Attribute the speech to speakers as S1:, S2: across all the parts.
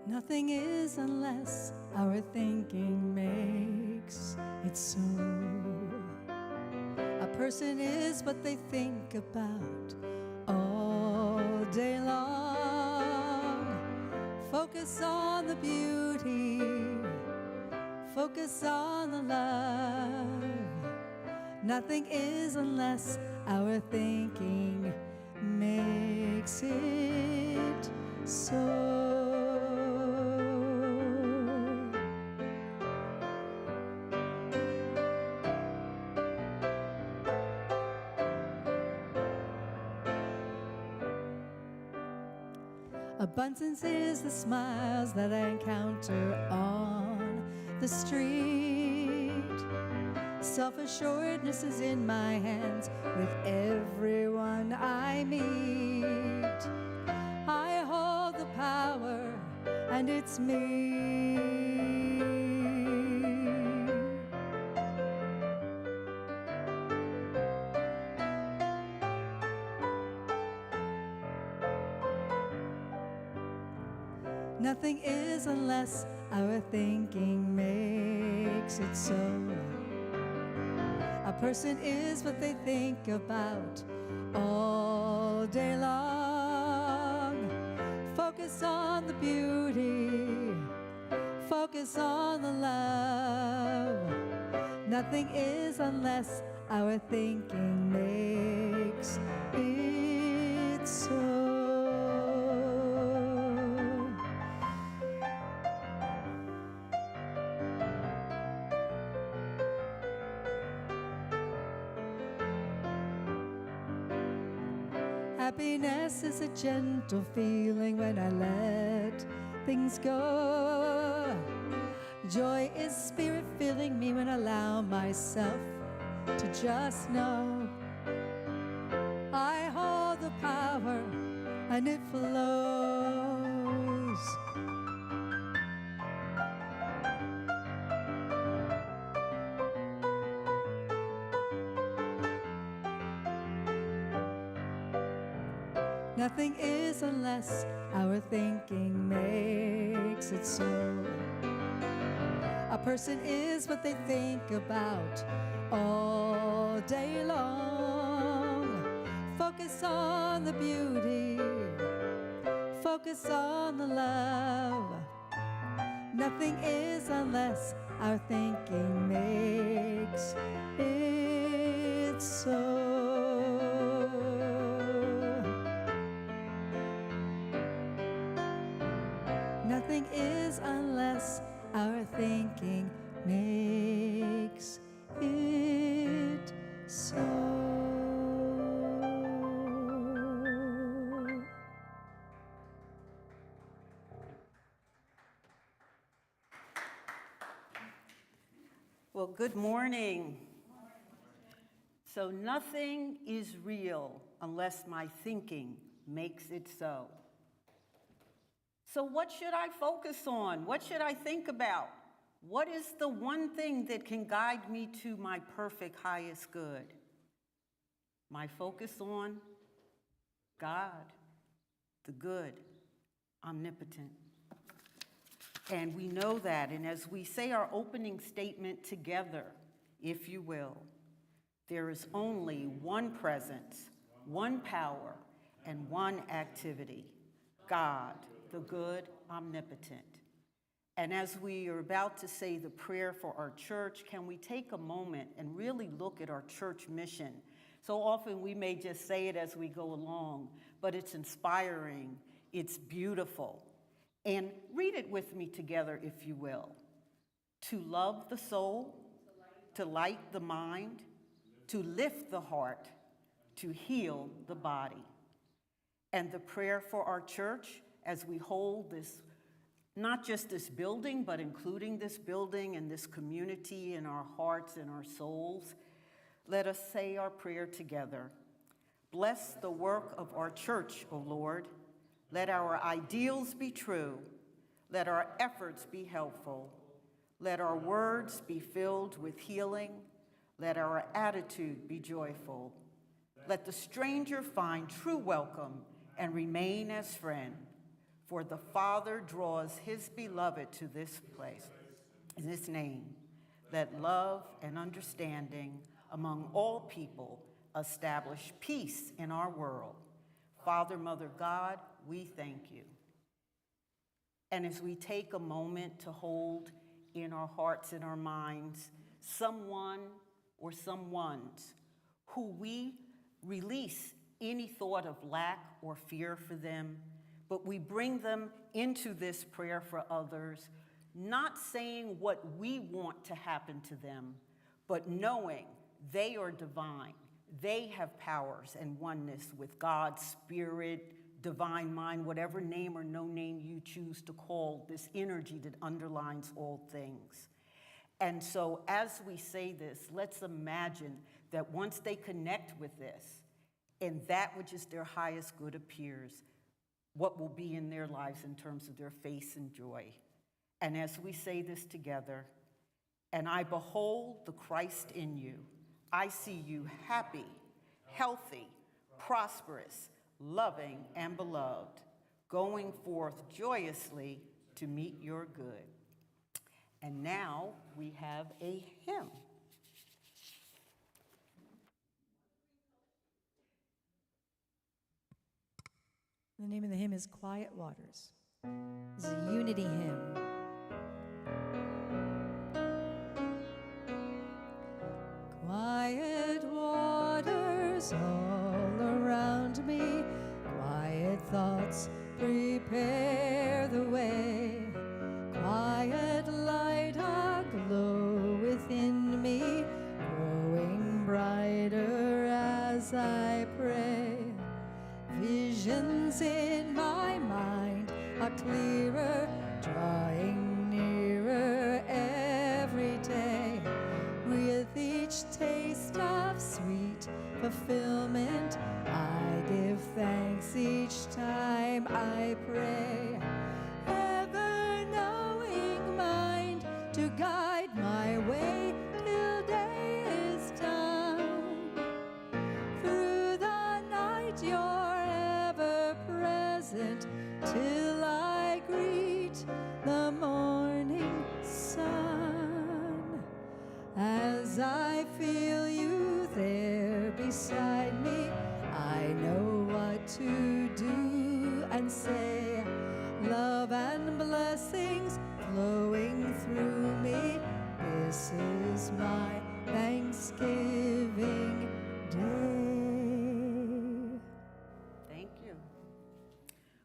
S1: Nothing is unless our thinking makes it so. A person is what they think about all day long. Focus on the beauty, focus on the love. Nothing is unless our thinking makes it so. Abundance is the smiles that I encounter on the street. Self-assuredness is in my hands with everyone I meet. I hold the power and it's me. Nothing is unless our thinking makes it so. A person is what they think about all day long. Focus on the beauty, focus on the love. Nothing is unless our thinking makes it so. Happiness is a gentle feeling when I let things go. Joy is spirit filling me when I allow myself to just know. I hold the power and it flows. Nothing is unless our thinking makes it so. A person is what they think about all day long. Focus on the beauty, focus on the love. Nothing is unless our thinking makes it so. Nothing is unless our thinking makes it so.
S2: Well, good morning. So nothing is real unless my thinking makes it so. So what should I focus on? What should I think about? What is the one thing that can guide me to my perfect highest good? My focus on God, the good, omnipotent. And we know that, and as we say our opening statement together, if you will, there is only one presence, one power, and one activity, God, the good, omnipotent. And as we are about to say the prayer for our church, can we take a moment and really look at our church mission? So often we may just say it as we go along, but it's inspiring, it's beautiful. And read it with me together, if you will. To love the soul, to light the mind, to lift the heart, to heal the body. And the prayer for our church as we hold this, not just this building, but including this building and this community in our hearts and our souls. Let us say our prayer together. Bless the work of our church, O Lord. Let our ideals be true. Let our efforts be helpful. Let our words be filled with healing. Let our attitude be joyful. Let the stranger find true welcome and remain as friend. For the Father draws his beloved to this place, in this name, that love and understanding among all people establish peace in our world. Father, Mother, God, we thank you. And as we take a moment to hold in our hearts and our minds someone or someones who we release any thought of lack or fear for them, but we bring them into this prayer for others, not saying what we want to happen to them, but knowing they are divine. They have powers and oneness with God's Spirit, divine mind, whatever name or no name you choose to call this energy that underlines all things. And so as we say this, let's imagine that once they connect with this, and that which is their highest good appears, what will be in their lives in terms of their faith and joy. And as we say this together, and I behold the Christ in you, I see you happy, healthy, prosperous, loving, and beloved, going forth joyously to meet your good. And now we have a hymn.
S1: The name of the hymn is Quiet Waters. It's a unity hymn. Quiet waters all around me, quiet thoughts prepare the way, quiet light aglow within me, growing brighter as I pray. Visions in my mind are clearer, drawing nearer every day. With each taste of sweet fulfillment, I give thanks each time I pray. Ever-knowing mind to guide my way till day is done. Through the night you're ever present till I greet the morning sun. As I feel you there beside me, I know what to do and say. Love and blessings flowing through me, this is my Thanksgiving Day.
S2: Thank you.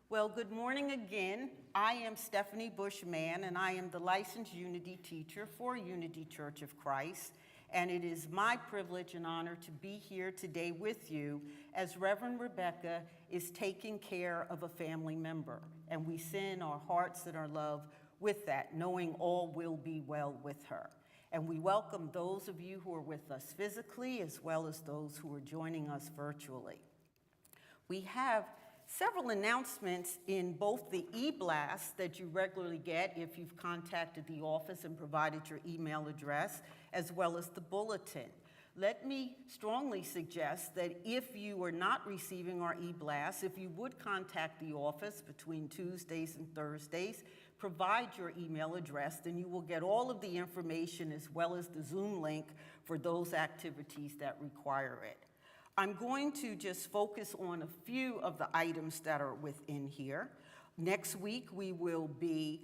S2: Well, good morning again. I am Stephanie Bush Mann, and I am the licensed Unity teacher for Unity Church of Christ. And it is my privilege and honor to be here today with you as Reverend Rebecca is taking care of a family member. And we send our hearts and our love with that, knowing all will be well with her. And we welcome those of you who are with us physically as well as those who are joining us virtually. We have several announcements in both the e-blast that you regularly get if you've contacted the office and provided your email address, as well as the bulletin. Let me strongly suggest that if you are not receiving our e-blast, if you would contact the office between Tuesdays and Thursdays, provide your email address, then you will get all of the information as well as the Zoom link for those activities that require it. I'm going to just focus on a few of the items that are within here. Next week, we will be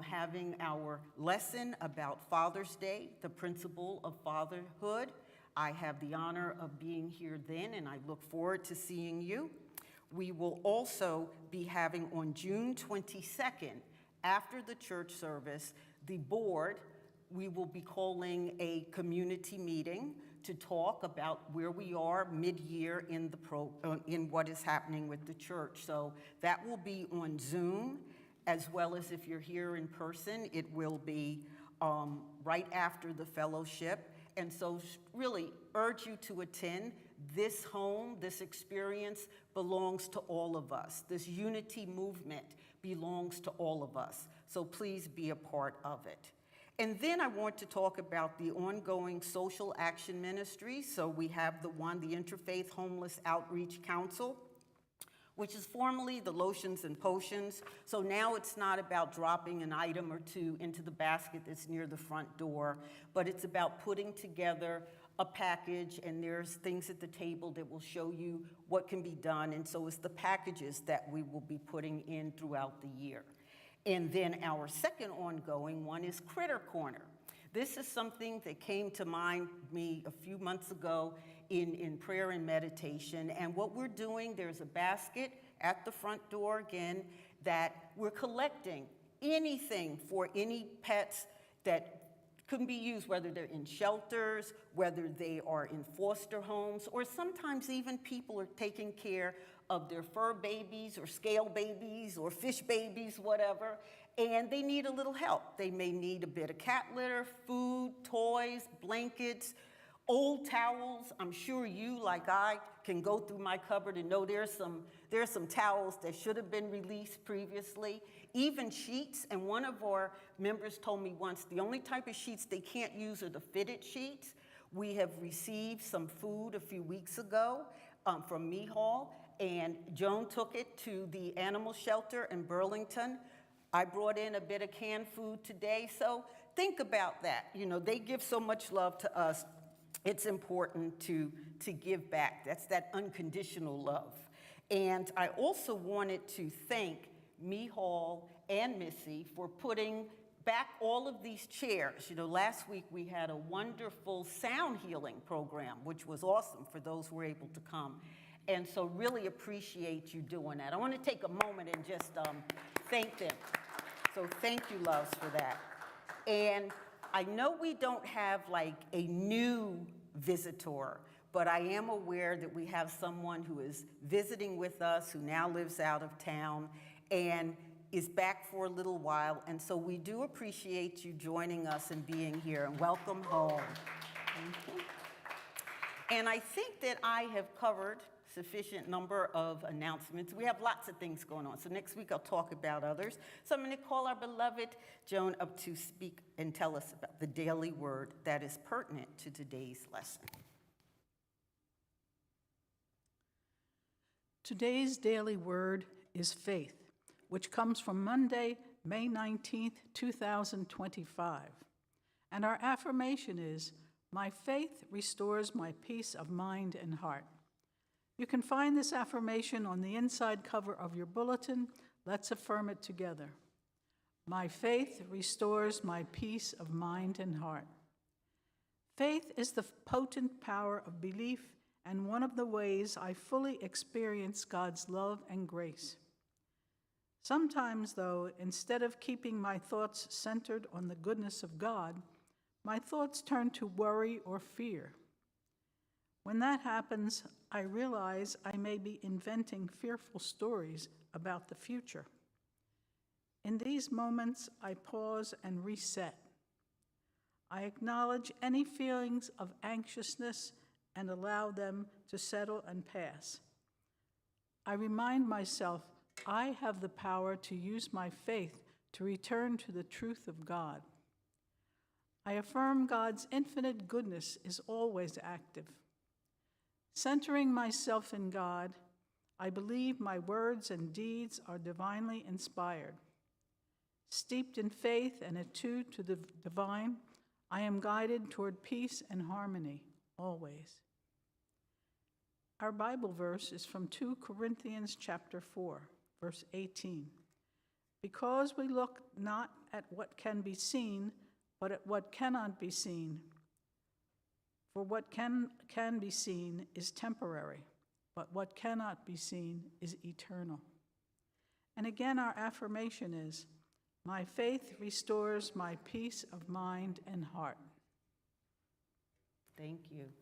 S2: having our lesson about Father's Day, the principle of fatherhood. I have the honor of being here then, and I look forward to seeing you. We will also be having on June 22nd, after the church service, the board, we will be calling a community meeting to talk about where we are mid-year in what is happening with the church. So that will be on Zoom, as well as if you're here in person, it will be right after the fellowship. And so really urge you to attend. This home, this experience belongs to all of us. This unity movement belongs to all of us. So please be a part of it. And then I want to talk about the ongoing social action ministry. So we have the Interfaith Homeless Outreach Council. which is formerly the lotions and potions. So now it's not about dropping an item or two into the basket that's near the front door, but it's about putting together a package, and there's things at the table that will show you what can be done. And so it's the packages that we will be putting in throughout the year. And then our second ongoing one is Critter Corner. This is something that came to me a few months ago in prayer and meditation. And what we're doing, there's a basket at the front door again that we're collecting anything for any pets that couldn't be used, whether they're in shelters, whether they are in foster homes, or sometimes even people are taking care of their fur babies or scale babies or fish babies, whatever, and they need a little help. They may need a bit of cat litter, food, toys, blankets, old towels. I'm sure you, like I, can go through my cupboard and know there's some towels that should have been released previously, even sheets. And one of our members told me once, the only type of sheets they can't use are the fitted sheets. We have received some food a few weeks ago from Mehall, and Joan took it to the animal shelter in Burlington. I brought in a bit of canned food today. So think about that. You know, they give so much love to us. It's important to give back. That's that unconditional love. And I also wanted to thank Mehall and Missy for putting back all of these chairs. You know, last week we had a wonderful sound healing program, which was awesome for those who were able to come. And so really appreciate you doing that. I want to take a moment and just thank them. So thank you, loves, for that. And I know we don't have like a new visitor, but I am aware that we have someone who is visiting with us who now lives out of town and is back for a little while. And so we do appreciate you joining us and being here, and welcome home. And I think that I have covered sufficient number of announcements. We have lots of things going on. So next week I'll talk about others. So I'm going to call our beloved Joan up to speak and tell us about the daily word that is pertinent to today's lesson.
S3: Today's daily word is faith, which comes from Monday, May 19th, 2025. And our affirmation is, "My faith restores my peace of mind and heart." You can find this affirmation on the inside cover of your bulletin. Let's affirm it together. My faith restores my peace of mind and heart. Faith is the potent power of belief and one of the ways I fully experience God's love and grace. Sometimes, though, instead of keeping my thoughts centered on the goodness of God, my thoughts turn to worry or fear. When that happens, I realize I may be inventing fearful stories about the future. In these moments, I pause and reset. I acknowledge any feelings of anxiousness and allow them to settle and pass. I remind myself I have the power to use my faith to return to the truth of God. I affirm God's infinite goodness is always active. Centering myself in God, I believe my words and deeds are divinely inspired. Steeped in faith and attuned to the divine, I am guided toward peace and harmony, always. Our Bible verse is from 2 Corinthians chapter 4, verse 18. Because we look not at what can be seen, but at what cannot be seen. For what can be seen is temporary, but what cannot be seen is eternal. And again, our affirmation is, my faith restores my peace of mind and heart.
S2: Thank you.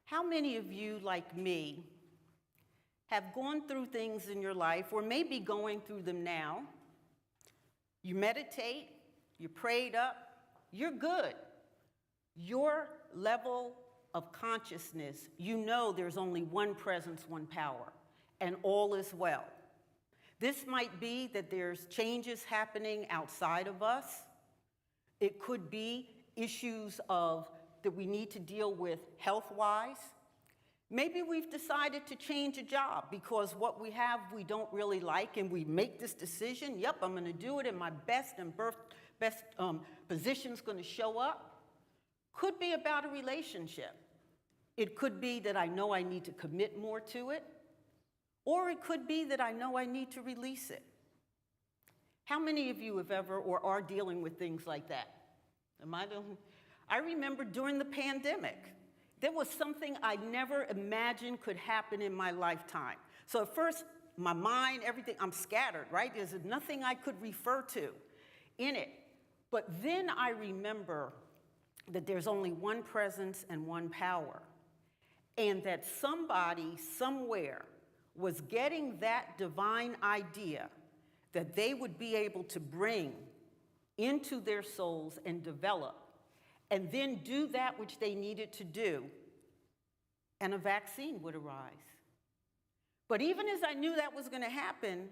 S2: How many of you, like me, have gone through things in your life, or maybe going through them now? You meditate, you prayed up, you're good. Your level of consciousness, you know there's only one presence, one power, and all is well. This might be that there's changes happening outside of us. It could be issues that we need to deal with health-wise. Maybe we've decided to change a job because what we have we don't really like, and we make this decision, yep, I'm going to do it, and my best position's going to show up. Could be about a relationship. It could be that I know I need to commit more to it, or it could be that I know I need to release it. How many of you have ever or are dealing with things like that? I remember during the pandemic, there was something I never imagined could happen in my lifetime. So at first, my mind, everything, I'm scattered, right? There's nothing I could refer to in it. But then I remember that there's only one presence and one power, and that somebody somewhere was getting that divine idea that they would be able to bring into their souls and develop, and then do that which they needed to do, and a vaccine would arise. But even as I knew that was going to happen,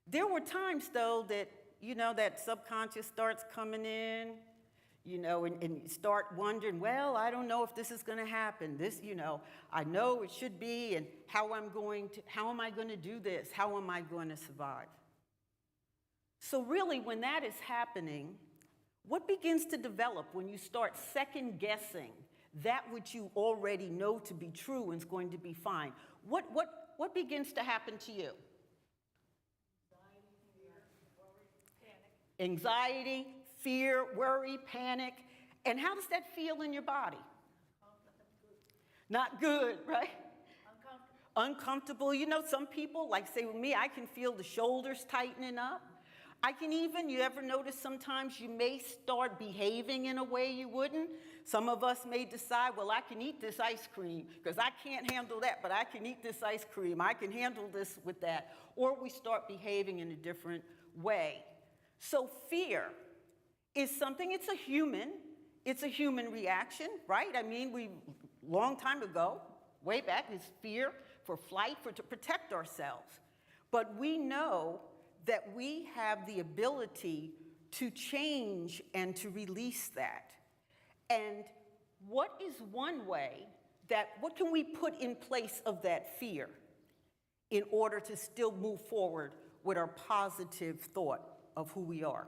S2: there were times, though, that, that subconscious starts coming in, and you start wondering, well, I don't know if this is going to happen. This, I know it should be, and how am I going to do this? How am I going to survive? So really, when that is happening, what begins to develop when you start second-guessing that which you already know to be true and is going to be fine? What begins to happen to you? Anxiety, fear, worry, panic. And how does that feel in your body? Not good, right? Uncomfortable. Some people, like say with me, I can feel the shoulders tightening up. I can even, you ever notice sometimes you may start behaving in a way you wouldn't? Some of us may decide, well, I can eat this ice cream because I can't handle that, but I can eat this ice cream. I can handle this with that. Or we start behaving in a different way. So fear is something, it's a human reaction, right? I mean, long time ago, way back, is fear for flight, to protect ourselves. But we know that we have the ability to change and to release that. And what is one way what can we put in place of that fear in order to still move forward with our positive thought of who we are?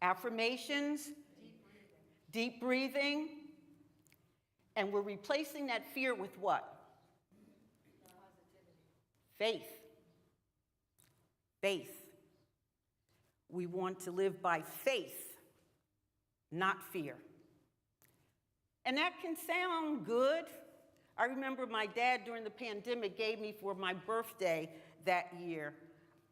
S2: Affirmations, deep breathing, and we're replacing that fear with what? Faith. Faith. We want to live by faith, not fear. And that can sound good. I remember my dad during the pandemic gave me for my birthday that year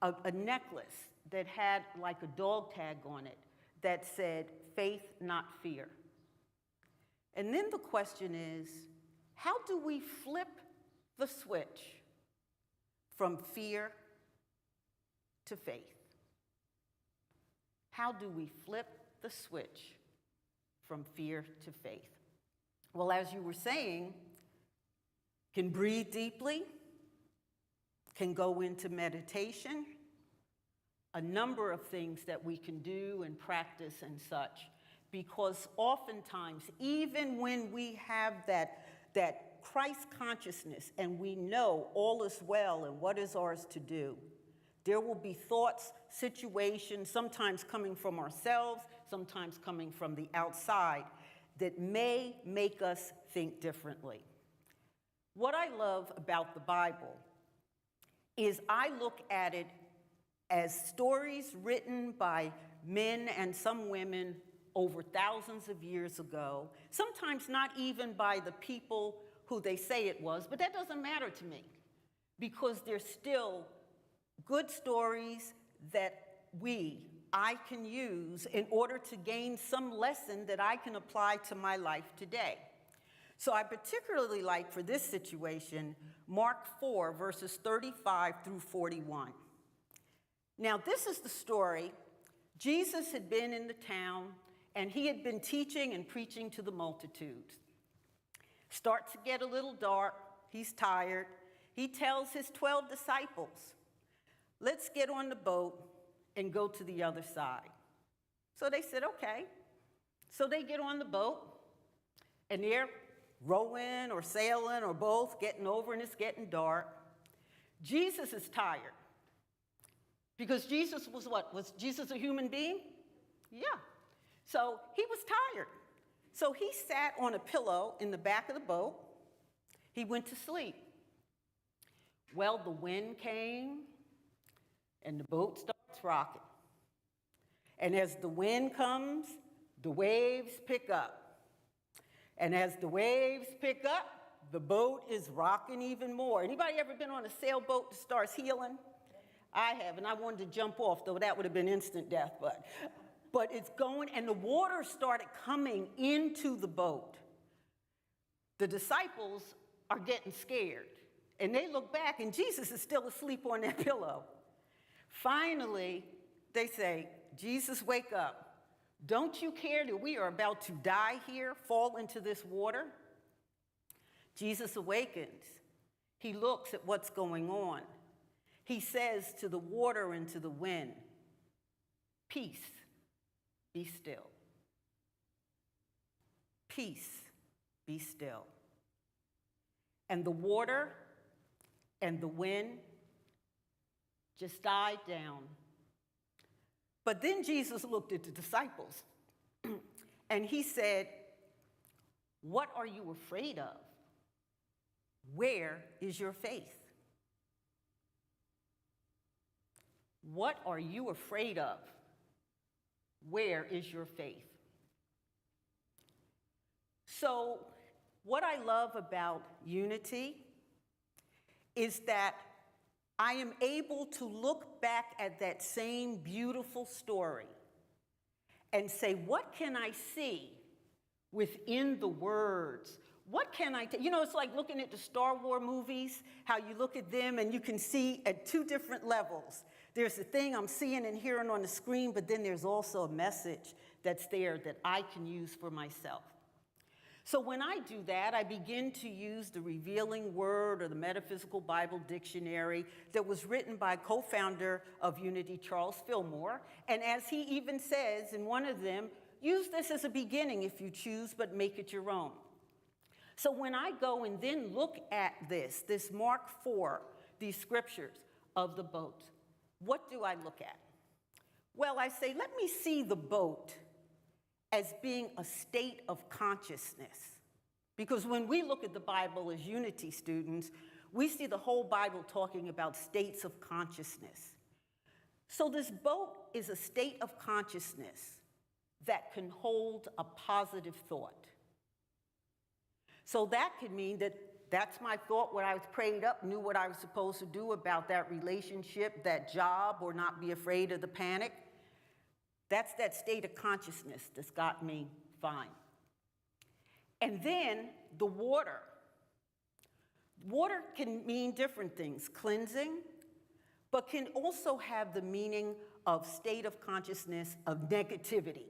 S2: a necklace that had like a dog tag on it that said, faith, not fear. And then the question is, how do we flip the switch from fear to faith? How do we flip the switch from fear to faith? Well, as you were saying, can breathe deeply, can go into meditation, a number of things that we can do and practice and such, because oftentimes, even when we have that Christ consciousness and we know all is well and what is ours to do, there will be thoughts, situations, sometimes coming from ourselves, sometimes coming from the outside, that may make us think differently. What I love about the Bible is I look at it as stories written by men and some women over thousands of years ago, sometimes not even by the people who they say it was, but that doesn't matter to me, because they're still good stories that I can use in order to gain some lesson that I can apply to my life today. So I particularly like, for this situation, Mark 4, verses 35 through 41. Now, this is the story. Jesus had been in the town, and he had been teaching and preaching to the multitudes. Starts to get a little dark. He's tired. He tells his 12 disciples, let's get on the boat and go to the other side. So they said, okay. So they get on the boat, and they're rowing or sailing or both, getting over, and it's getting dark. Jesus is tired. Because Jesus was what? Was Jesus a human being? Yeah. So he was tired. So he sat on a pillow in the back of the boat. He went to sleep. Well, the wind came and the boat starts rocking. And as the wind comes, the waves pick up. And as the waves pick up, the boat is rocking even more. Anybody ever been on a sailboat that starts heeling? I have, and I wanted to jump off, though that would have been instant death, but it's going, and the water started coming into the boat. The disciples are getting scared, and they look back, and Jesus is still asleep on that pillow. Finally, they say, Jesus, wake up. Don't you care that we are about to die here, fall into this water? Jesus awakens. He looks at what's going on. He says to the water and to the wind, peace, be still. Peace, be still. And the water and the wind just died down. But then Jesus looked at the disciples and he said, what are you afraid of? Where is your faith? What are you afraid of? Where is your faith? So, what I love about unity is that I am able to look back at that same beautiful story and say, what can I see within the words? What can I you know, it's like looking at the Star Wars movies, how you look at them and you can see at two different levels. There's the thing I'm seeing and hearing on the screen, but then there's also a message that's there that I can use for myself. So when I do that, I begin to use the Revealing Word or the Metaphysical Bible Dictionary that was written by co-founder of Unity, Charles Fillmore. And as he even says in one of them, use this as a beginning if you choose, but make it your own. So when I go and then look at this Mark 4, these scriptures of the boat, what do I look at? Well, I say, let me see the boat as being a state of consciousness. Because when we look at the Bible as Unity students, we see the whole Bible talking about states of consciousness. So this boat is a state of consciousness that can hold a positive thought. So that could mean that that's my thought, when I was prayed up, knew what I was supposed to do about that relationship, that job, or not be afraid of the panic. That's that state of consciousness that's got me fine. And then the water. Water can mean different things, cleansing, but can also have the meaning of state of consciousness of negativity.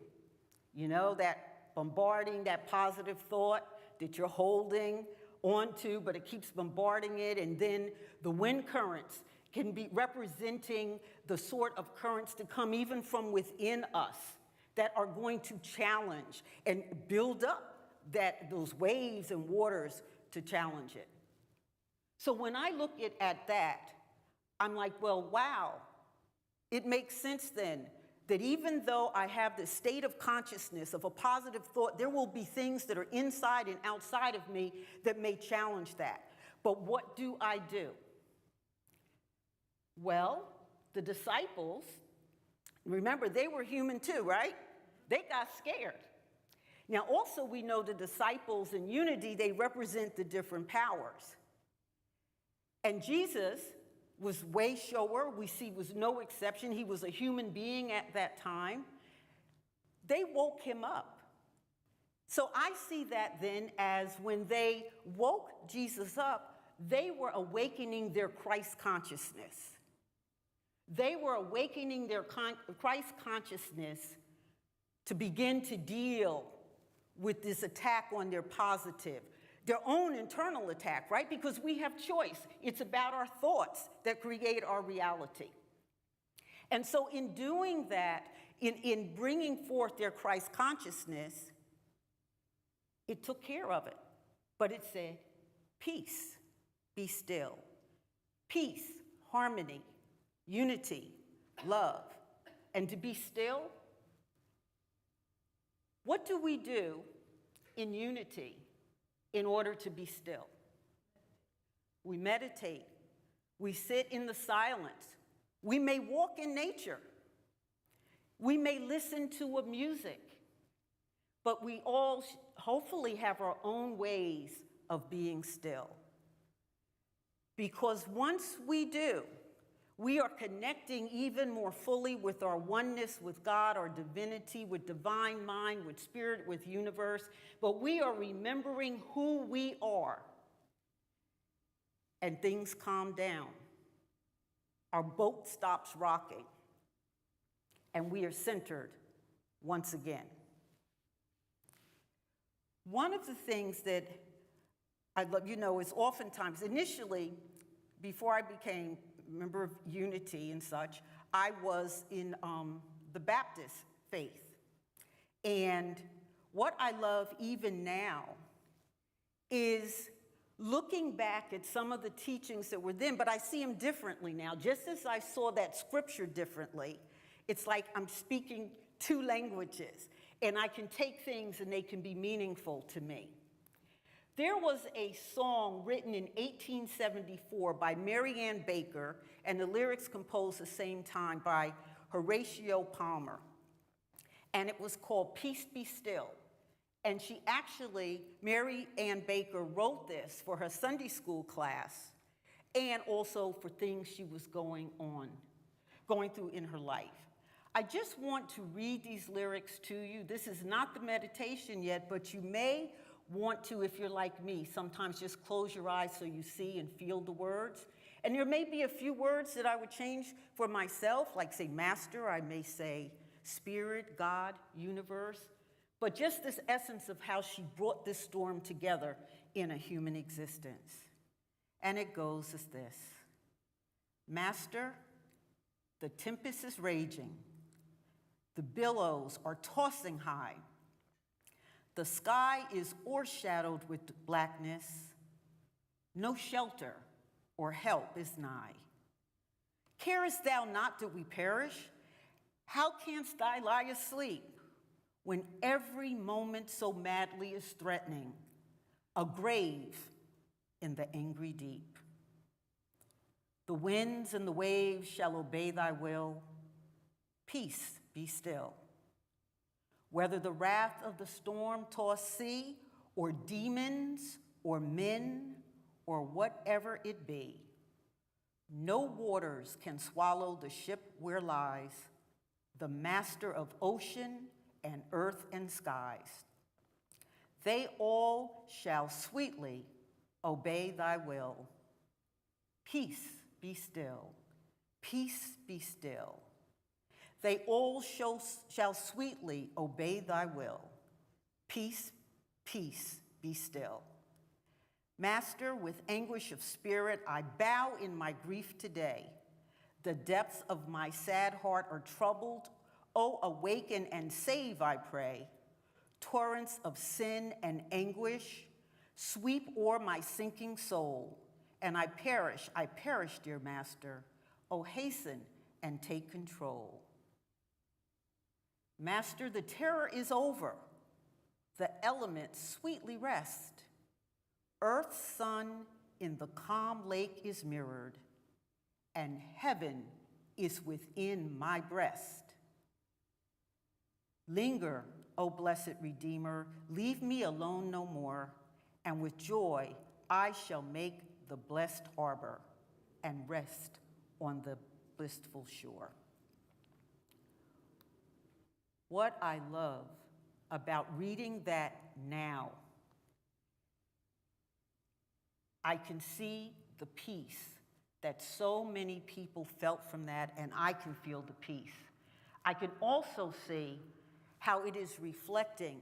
S2: You know, that bombarding, that positive thought that you're holding onto, but it keeps bombarding it, and then the wind currents can be representing the sort of currents to come even from within us that are going to challenge and build up those waves and waters to challenge it. So when I look at that, I'm like, well, wow, it makes sense then that even though I have this state of consciousness of a positive thought, there will be things that are inside and outside of me that may challenge that. But what do I do? Well, the disciples, remember, they were human too, right? They got scared. Now, also, we know the disciples in unity, they represent the different powers. And Jesus was way shower. We see was no exception. He was a human being at that time. They woke him up. So I see that then as when they woke Jesus up, they were awakening their Christ consciousness. They were awakening their Christ consciousness to begin to deal with this attack on their positive, their own internal attack, right? Because we have choice. It's about our thoughts that create our reality. And so in doing that, in bringing forth their Christ consciousness, it took care of it. but it said, peace, be still. Peace, harmony, unity, love. And to be still, what do we do in unity in order to be still? We meditate. We sit in the silence. We may walk in nature. We may listen to a music. But we all hopefully have our own ways of being still. Because once we do, we are connecting even more fully with our oneness with God, our divinity, with divine mind, with spirit, with universe. But we are remembering who we are. And things calm down. Our boat stops rocking. And we are centered once again. One of the things that I love, is oftentimes, initially, before I became a member of Unity and such, I was in the Baptist faith. And what I love even now is looking back at some of the teachings that were then, but I see them differently now. Just as I saw that scripture differently, it's like I'm speaking two languages, and I can take things and they can be meaningful to me. There was a song written in 1874 by Mary Ann Baker, and the lyrics composed the same time by Horatio Palmer. And it was called Peace Be Still. And Mary Ann Baker wrote this for her Sunday school class and also for things she was going through in her life. I just want to read these lyrics to you. This is not the meditation yet, but you may want to, if you're like me, sometimes just close your eyes so you see and feel the words. And there may be a few words that I would change for myself, like say master, I may say spirit, God, universe, but just this essence of how she brought this storm together in a human existence. And it goes as this: Master, the tempest is raging. The billows are tossing high. The sky is o'ershadowed with blackness. No shelter or help is nigh. Carest thou not that we perish? How canst thou lie asleep when every moment so madly is threatening a grave in the angry deep? The winds and the waves shall obey thy will. Peace, be still. Whether the wrath of the storm-tossed sea, or demons, or men, or whatever it be, no waters can swallow the ship where lies the master of ocean and earth and skies. They all shall sweetly obey thy will. Peace, be still. Peace, be still. They all shall sweetly obey thy will. Peace, peace, be still. Master, with anguish of spirit, I bow in my grief today. The depths of my sad heart are troubled. Oh, awaken and save, I pray. Torrents of sin and anguish sweep o'er my sinking soul. And I perish, dear Master. Oh, hasten and take control. Master, the terror is over. The elements sweetly rest. Earth's sun in the calm lake is mirrored, and heaven is within my breast. Linger, O blessed Redeemer, leave me alone no more, and with joy I shall make the blessed harbor and rest on the blissful shore. What I love about reading that now, I can see the peace that so many people felt from that, and I can feel the peace. I can also see how it is reflecting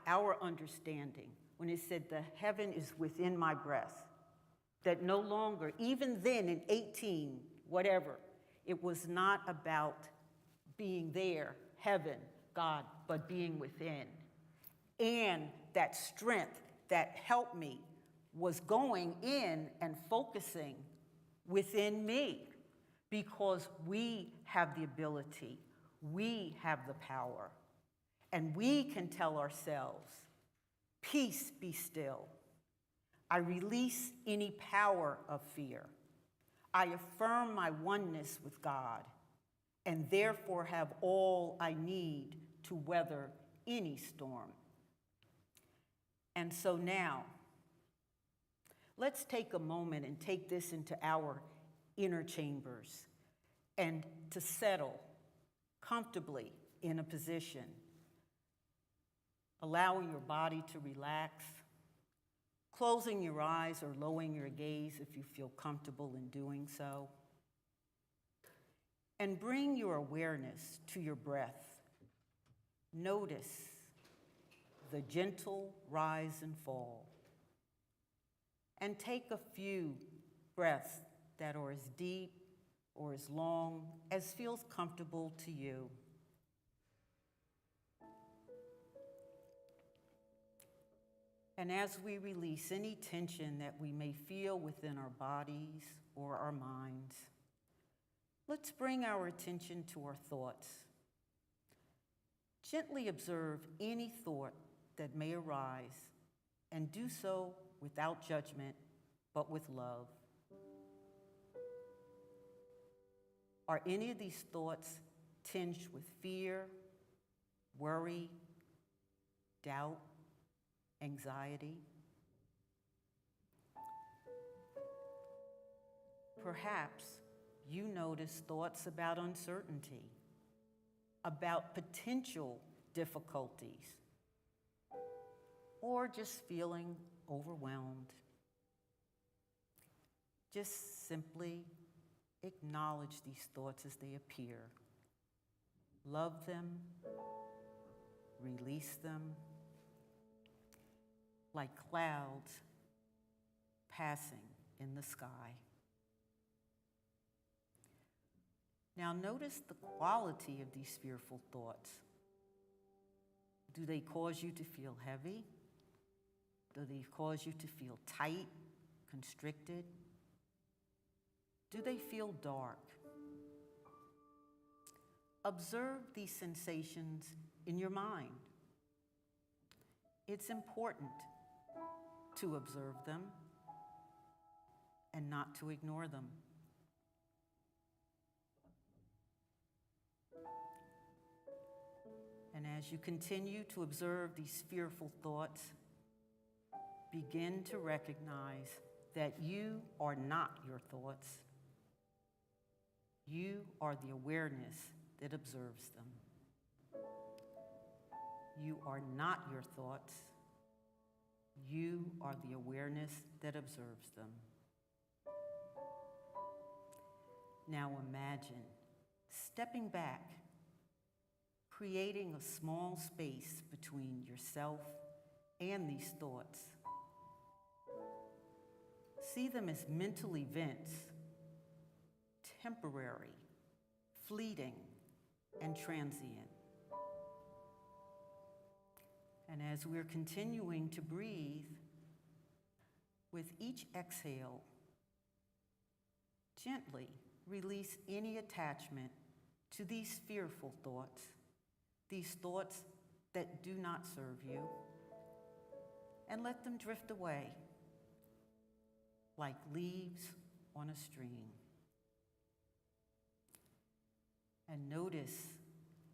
S2: our understanding when it said the heaven is within my breast, that no longer, even then in 18, whatever, it was not about being there, heaven, God, but being within. And that strength that helped me was going in and focusing within me, because we have the ability, we have the power, and we can tell ourselves, peace, be still. I release any power of fear. I affirm my oneness with God, and therefore have all I need to weather any storm. And so now, let's take a moment and take this into our inner chambers and to settle comfortably in a position, allowing your body to relax, closing your eyes or lowering your gaze if you feel comfortable in doing so. And bring your awareness to your breath. Notice the gentle rise and fall. And take a few breaths that are as deep or as long as feels comfortable to you. And as we release any tension that we may feel within our bodies or our minds, let's bring our attention to our thoughts. Gently observe any thought that may arise, and do so without judgment, but with love. Are any of these thoughts tinged with fear, worry, doubt, anxiety? Perhaps you notice thoughts about uncertainty, about potential difficulties, or just feeling overwhelmed. Just simply acknowledge these thoughts as they appear. Love them, release them, like clouds passing in the sky. Now notice the quality of these fearful thoughts. Do they cause you to feel heavy? Do they cause you to feel tight, constricted? Do they feel dark? Observe these sensations in your mind. It's important to observe them and not to ignore them. And as you continue to observe these fearful thoughts, begin to recognize that you are not your thoughts. You are the awareness that observes them. You are not your thoughts. You are the awareness that observes them. Now imagine stepping back, creating a small space between yourself and these thoughts. See them as mental events, temporary, fleeting, and transient. And as we're continuing to breathe, with each exhale, gently release any attachment to these fearful thoughts, these thoughts that do not serve you, and let them drift away like leaves on a stream. And notice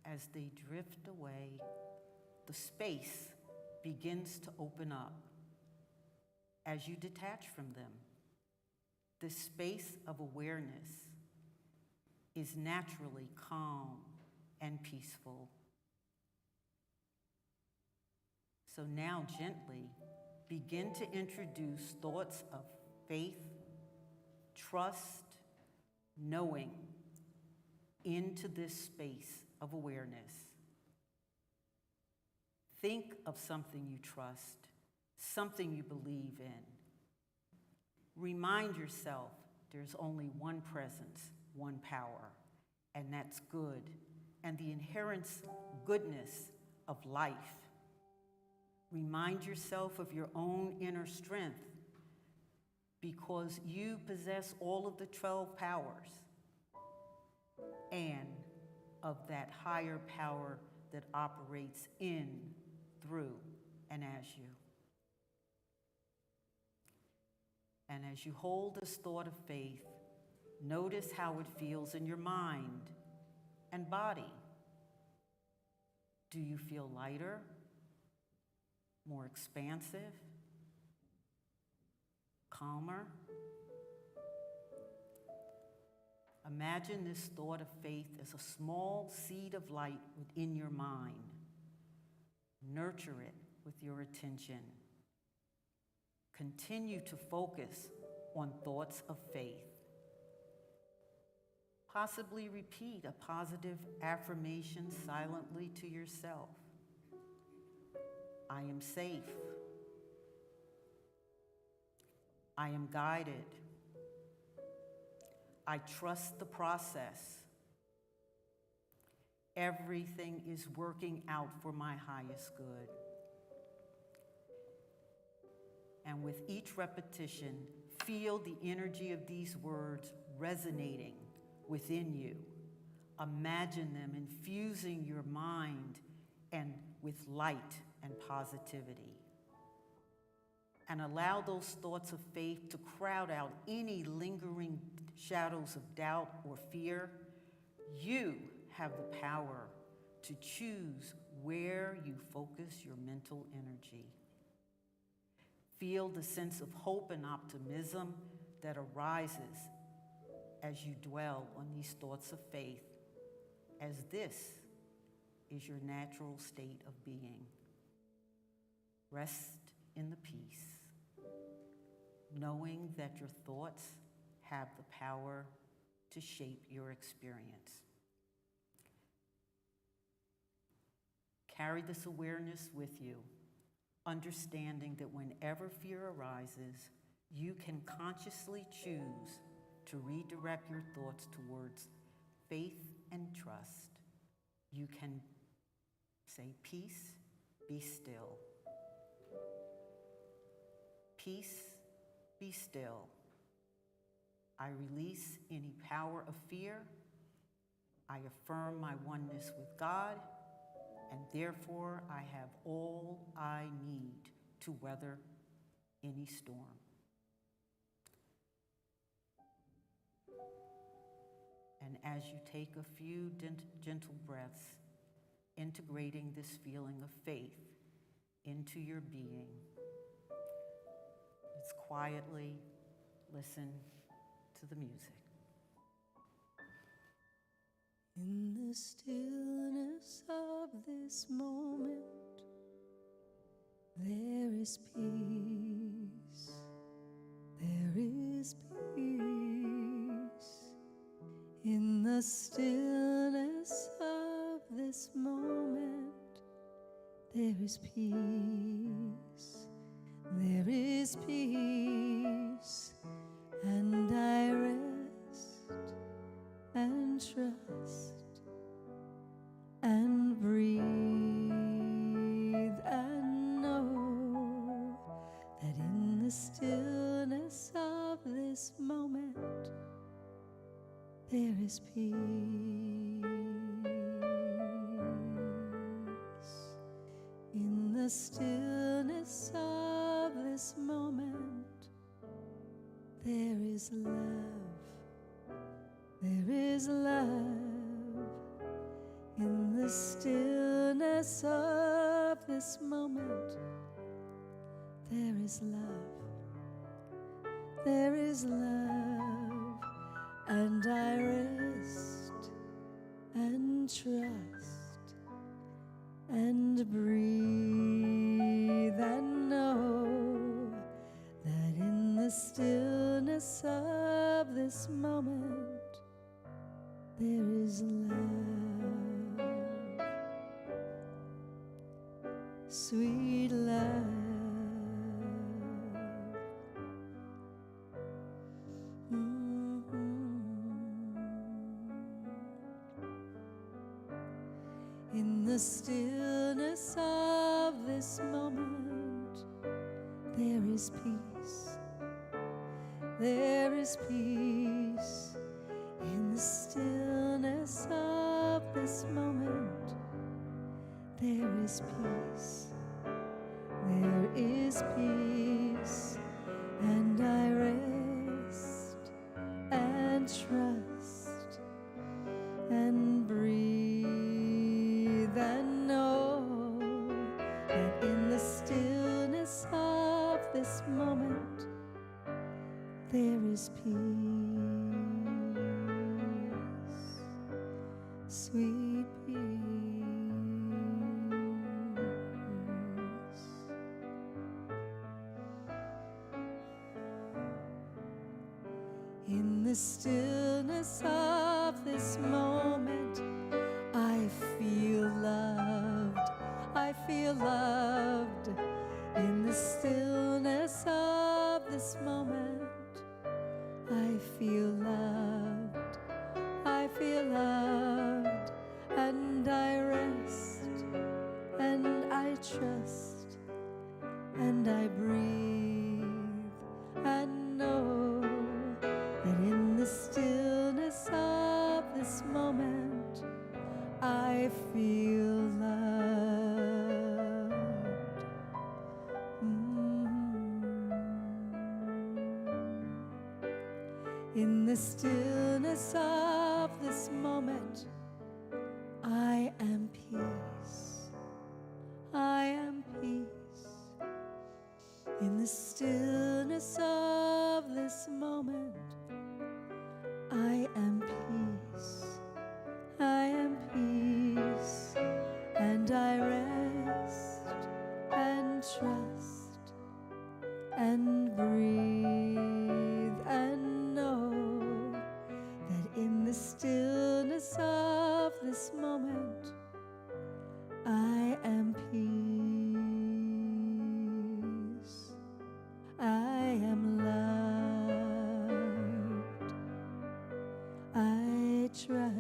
S2: as they drift away, the space begins to open up as you detach from them. This space of awareness is naturally calm and peaceful. So now gently begin to introduce thoughts of faith, trust, knowing into this space of awareness. Think of something you trust, something you believe in. Remind yourself there's only one presence, one power, and that's good, and the inherent goodness of life. Remind yourself of your own inner strength because you possess all of the 12 powers and of that higher power that operates in, through, and as you. And as you hold this thought of faith, notice how it feels in your mind and body. Do you feel lighter, more expansive, calmer? Imagine this thought of faith as a small seed of light within your mind. Nurture it with your attention. Continue to focus on thoughts of faith. Possibly repeat a positive affirmation silently to yourself. I am safe. I am guided. I trust the process. Everything is working out for my highest good. And with each repetition, feel the energy of these words resonating within you. Imagine them infusing your mind and with light and positivity. And allow those thoughts of faith to crowd out any lingering shadows of doubt or fear. You have the power to choose where you focus your mental energy. Feel the sense of hope and optimism that arises as you dwell on these thoughts of faith, as this is your natural state of being. Rest in the peace, knowing that your thoughts have the power to shape your experience. Carry this awareness with you, understanding that whenever fear arises, you can consciously choose to redirect your thoughts towards faith and trust. You can say, peace, be still. Peace, be still. I release any power of fear. I affirm my oneness with God, and therefore I have all I need to weather any storm. And as you take a few gentle breaths, integrating this feeling of faith into your being, let's quietly listen to the music.
S1: In the stillness of this moment, there is peace. There is peace. In the stillness of this moment, there is peace. There is peace. And I rest and trust and breathe and know that in the stillness of this moment there is peace. In the stillness of this moment there is love. There is love. In the stillness of this moment, there is love. There is love. And I rest and trust and breathe and know that in the stillness of this moment there is love, sweet love. In the stillness of of this moment, there is peace. There is peace in the stillness of this moment. There is peace. There is peace, and I rest and trust and breathe and know that in the stillness of this moment there is peace, sweet peace. In the stillness of this moment, I feel loved. I feel loved. In the stillness of this moment, I feel loved. I feel loved. And I rest. And I trust. And I breathe. And know that in the stillness of this moment, I feel loved. In the stillness of this moment, I am peace. I am peace. In the stillness of this moment, I am peace. I am peace. And I rest and trust and breathe and know that in the stillness of this moment, I am peace. I am loved. I trust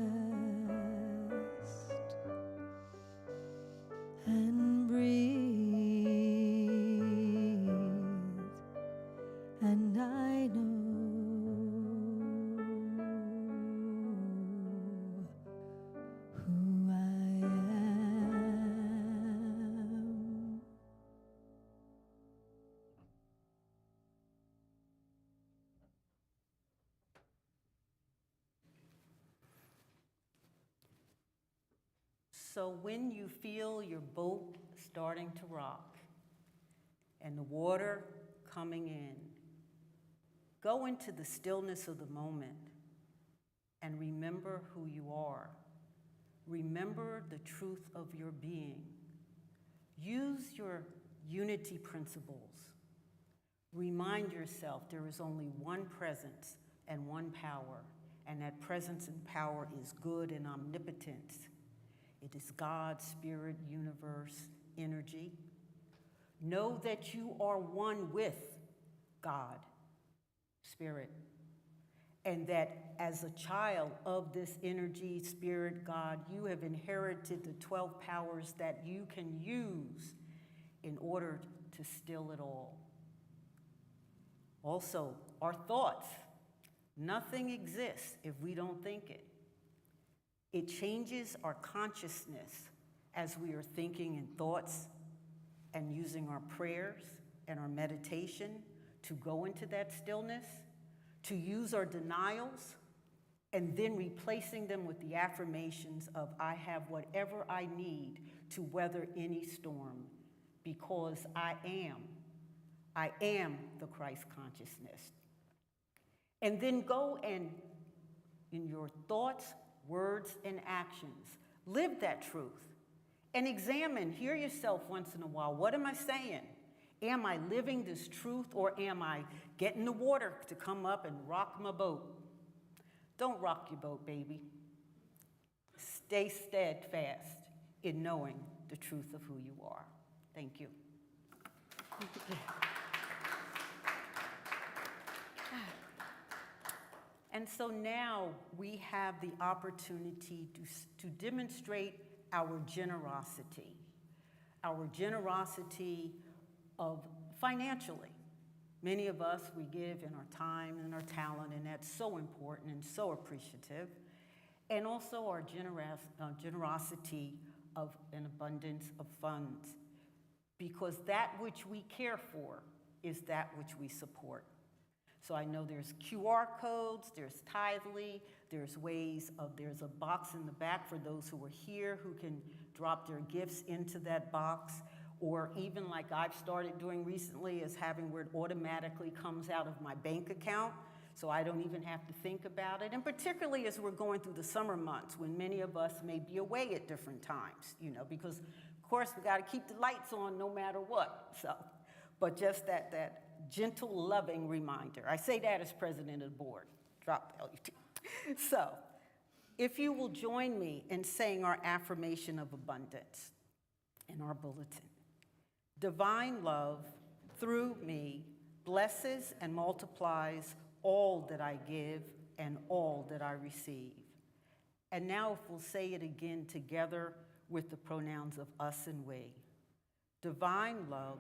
S1: and breathe, and I know who I am.
S2: So when you feel your boat starting to rock and the water coming in, go into the stillness of the moment and remember who you are. Remember the truth of your being. Use your unity principles. Remind yourself there is only one presence and one power, and that presence and power is good and omnipotent. It is God, spirit, universe, energy. Know that you are one with God, spirit, and that as a child of this energy, spirit, God, you have inherited the 12 powers that you can use in order to still it all. Also, our thoughts. Nothing exists if we don't think it. It changes our consciousness as we are thinking in thoughts and using our prayers and our meditation to go into that stillness, to use our denials, and then replacing them with the affirmations of, I have whatever I need to weather any storm, because I am the Christ consciousness. And then go and, in your thoughts, words, and actions, live that truth. And examine, hear yourself once in a while. What am I saying? Am I living this truth, or am I getting the water to come up and rock my boat? Don't rock your boat, baby. Stay steadfast in knowing the truth of who you are. Thank you. And so now we have the opportunity to demonstrate our generosity. our generosity of financially. Many of us, we give in our time and our talent, and that's so important and so appreciative. And also our generosity of an abundance of funds, because that which we care for is that which we support. So I know there's QR codes, there's Tithely, there's a box in the back for those who are here who can drop their gifts into that box, or even like I've started doing recently is having where it automatically comes out of my bank account, so I don't even have to think about it. And particularly as we're going through the summer months when many of us may be away at different times, because of course we got to keep the lights on no matter what. So, but just that gentle, loving reminder. I say that as president of the board. Drop LUT. So, if you will join me in saying our affirmation of abundance in our bulletin. Divine love through me blesses and multiplies all that I give and all that I receive. And now if we'll say it again together with the pronouns of us and we. Divine love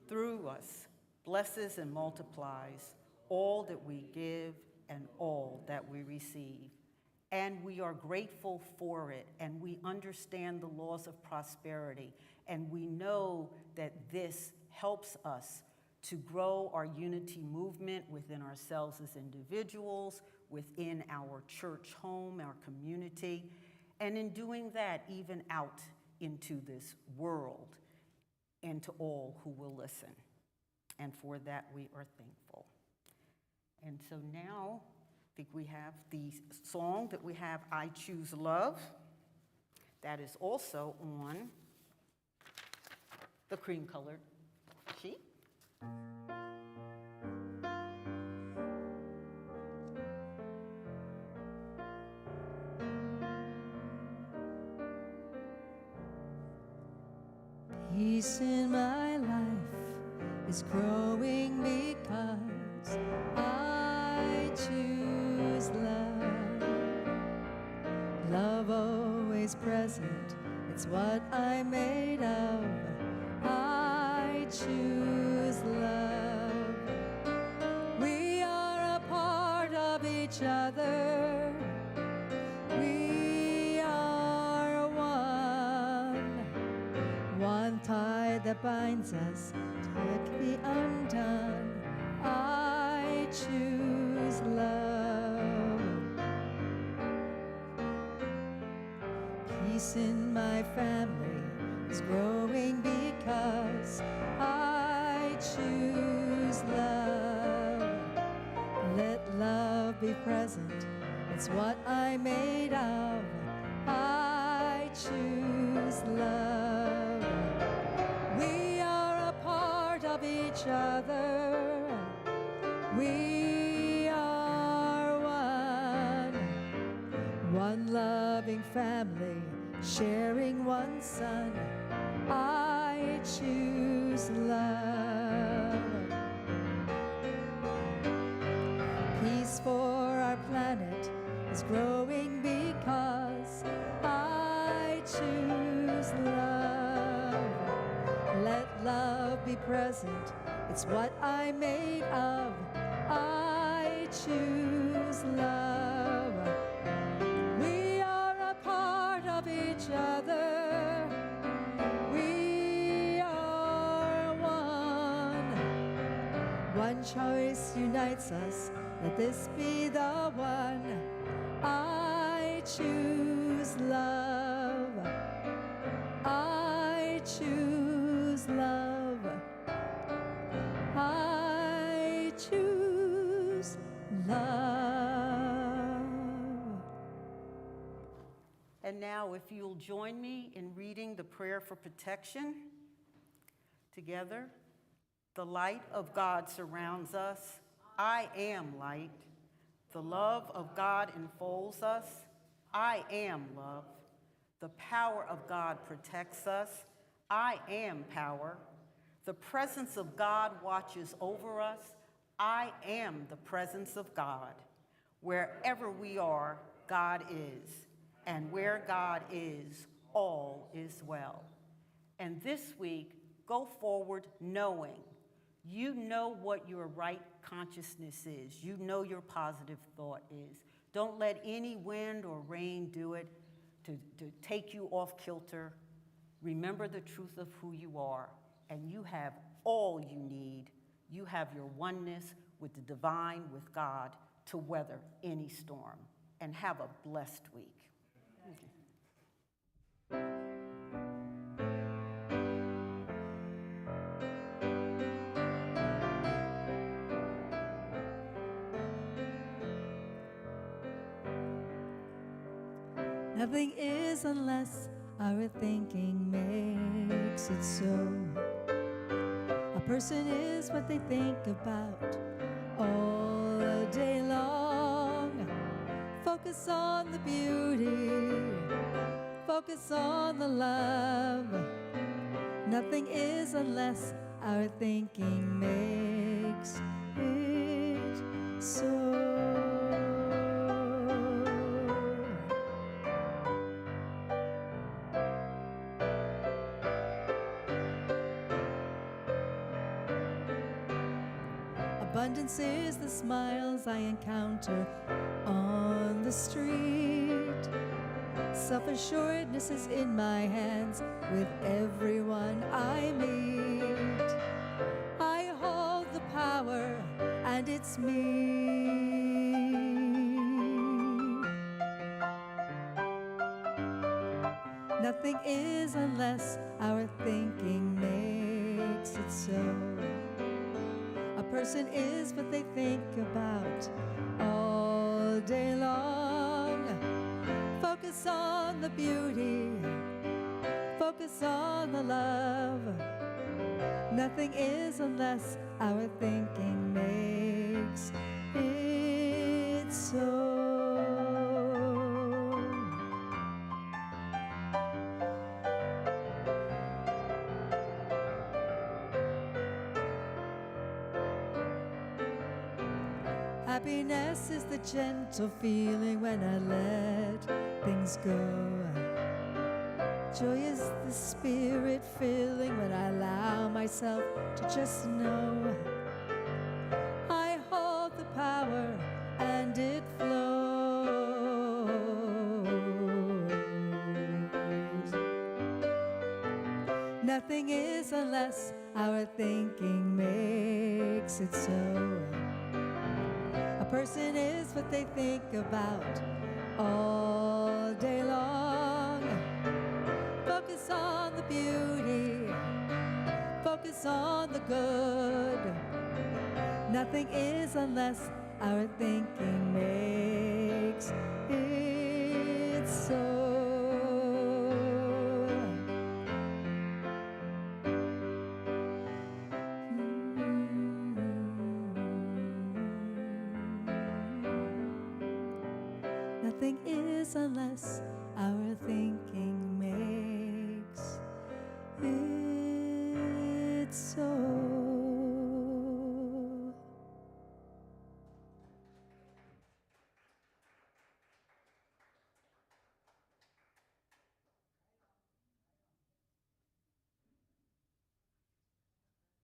S2: through us blesses and multiplies all that we give and all that we receive. And we are grateful for it, and we understand the laws of prosperity, and we know that this helps us to grow our unity movement within ourselves as individuals, within our church home, our community, and in doing that, even out into this world and to all who will listen. And for that, we are thankful. And so now, I think we have the song that we have, I Choose Love. That is also on the cream-colored sheet.
S1: Peace in my life is growing because I choose love. Love always present, it's what I'm made of. I choose love. We are a part of each other. We are one tie that binds us can't be undone. I choose love. Peace in my family is growing because I choose love. Let love be present, it's what I'm made of. I choose love. We are a part of each other. We are one loving family, sharing one son. I choose love. Peace for our planet is growing because I choose love. Let love be present, it's what I'm made of. I choose love. We are a part of each other. We are one. One choice unites us. Let this be the one. I choose love. I choose love. I choose love.
S2: And now, if you'll join me in reading the prayer for protection together. The light of God surrounds us. I am light. The love of God enfolds us. I am love. The power of God protects us. I am power. The presence of God watches over us. I am the presence of God. Wherever we are, God is. And where God is, all is well. And this week, go forward knowing. You know what your right consciousness is. You know your positive thought is. Don't let any wind or rain do it to take you off kilter. Remember the truth of who you are, and you have all you need. You have your oneness with the divine, with God, to weather any storm. And have a blessed week.
S1: Nothing is unless our thinking makes it so. A person is what they think about all day long. Focus on the beauty, focus on the love. Nothing is unless our thinking makes it so. Abundance is the smiles I encounter on the street. Self-assuredness is in my hands with everyone I meet. I hold the power and it's me. Nothing is unless our thinking makes it so. A person is what they think about all day long. Focus on the beauty, focus on the love. Nothing is unless our thinking makes it so. Happiness is the gentle feeling when I let things go. Joy is the spirit feeling when I allow myself to just know. I hold the power and it flows. Nothing is unless our thinking makes it so. A person is what they think about all day long. Focus on the beauty, focus on the good. Nothing is unless our thinking makes it so. Nothing is unless our thinking makes it so.